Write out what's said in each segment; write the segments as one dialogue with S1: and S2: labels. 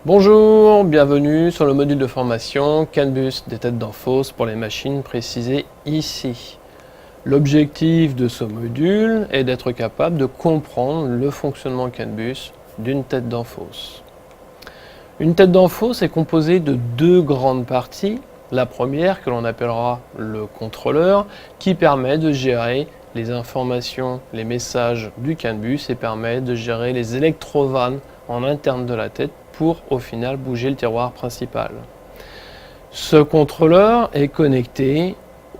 S1: Bonjour, bienvenue sur le module de formation CAN bus des têtes d'Danfoss pour les machines précisées ici. L'objectif de ce module est d'être capable de comprendre le fonctionnement CAN bus d'une tête d'Danfoss. Une tête d'Danfoss est composée de deux grandes parties. La première, que l'on appellera le contrôleur, qui permet de gérer les informations, les messages du CAN bus et permet de gérer les électrovannes en interne de la tête pour au final bouger le tiroir principal. Ce contrôleur est connecté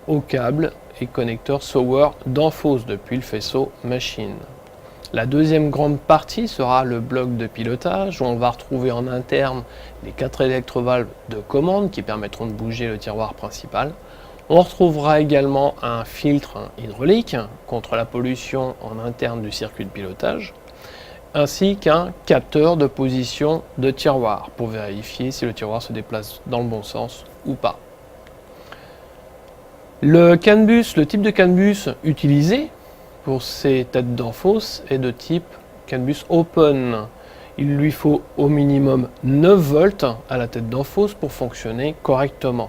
S1: au câble et connecteur Sower Danfoss depuis le faisceau machine. La deuxième grande partie sera le bloc de pilotage où on va retrouver en interne les 4 électrovalves de commande qui permettront de bouger le tiroir principal. On retrouvera également un filtre hydraulique contre la pollution en interne du circuit de pilotage, ainsi qu'un capteur de position de tiroir pour vérifier si le tiroir se déplace dans le bon sens ou pas. Le type de CAN bus utilisé pour ces têtes d'Danfoss est de type CAN bus Open. Il lui faut au minimum 9 volts à la tête d'Danfoss pour fonctionner correctement.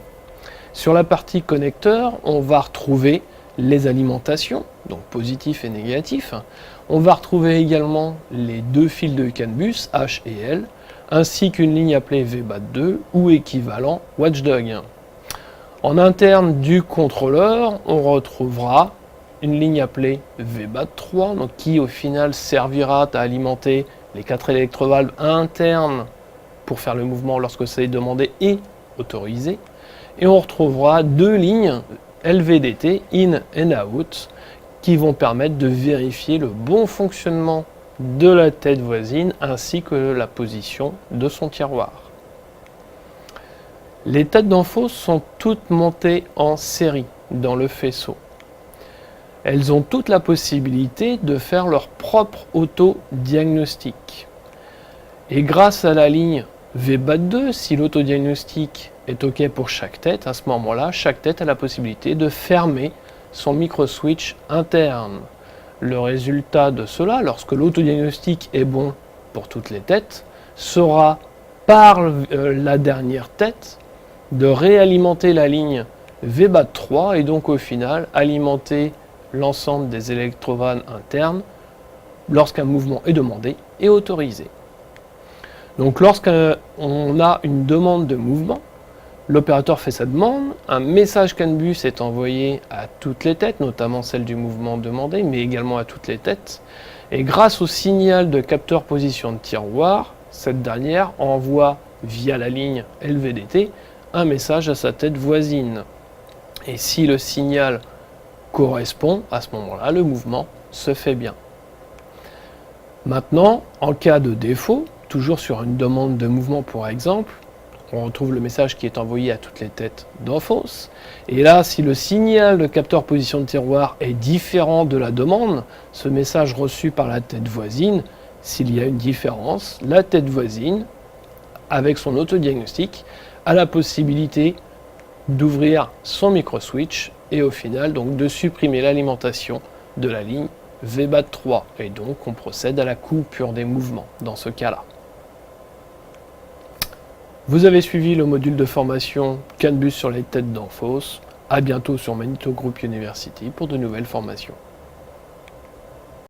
S1: Sur la partie connecteur, on va retrouver les alimentations, donc positif et négatif. On va retrouver également les deux fils de CAN bus H et L, ainsi qu'une ligne appelée VBAT2 ou équivalent Watchdog. En interne du contrôleur, on retrouvera une ligne appelée VBAT3, donc qui au final servira à alimenter les 4 électrovalves internes pour faire le mouvement lorsque c'est demandé et autorisé. Et on retrouvera deux lignes LVDT, in and out, qui vont permettre de vérifier le bon fonctionnement de la tête voisine ainsi que la position de son tiroir. Les têtes d'Danfoss sont toutes montées en série dans le faisceau. Elles ont toute la possibilité de faire leur propre auto-diagnostic. Et grâce à la ligne VBAT2, si l'autodiagnostic est OK pour chaque tête, à ce moment-là, chaque tête a la possibilité de fermer son micro-switch interne. Le résultat de cela, lorsque l'autodiagnostic est bon pour toutes les têtes, sera par la dernière tête de réalimenter la ligne VBAT3 et donc au final alimenter l'ensemble des électrovannes internes lorsqu'un mouvement est demandé et autorisé. Donc lorsqu'on a une demande de mouvement, l'opérateur fait sa demande, un message CAN bus est envoyé à toutes les têtes, notamment celle du mouvement demandé, mais également à toutes les têtes. Et grâce au signal de capteur position de tiroir, cette dernière envoie via la ligne LVDT un message à sa tête voisine. Et si le signal correspond, à ce moment-là, le mouvement se fait bien. Maintenant, en cas de défaut, toujours sur une demande de mouvement par exemple, on retrouve le message qui est envoyé à toutes les têtes d'Danfoss. Et là, si le signal de capteur position de tiroir est différent de la demande, ce message reçu par la tête voisine, s'il y a une différence, la tête voisine, avec son autodiagnostic, a la possibilité d'ouvrir son micro-switch et au final donc de supprimer l'alimentation de la ligne VBAT3. Et donc on procède à la coupure des mouvements dans ce cas-là. Vous avez suivi le module de formation CAN bus sur les têtes d'Danfoss. A bientôt sur Magneto Group University pour de nouvelles formations.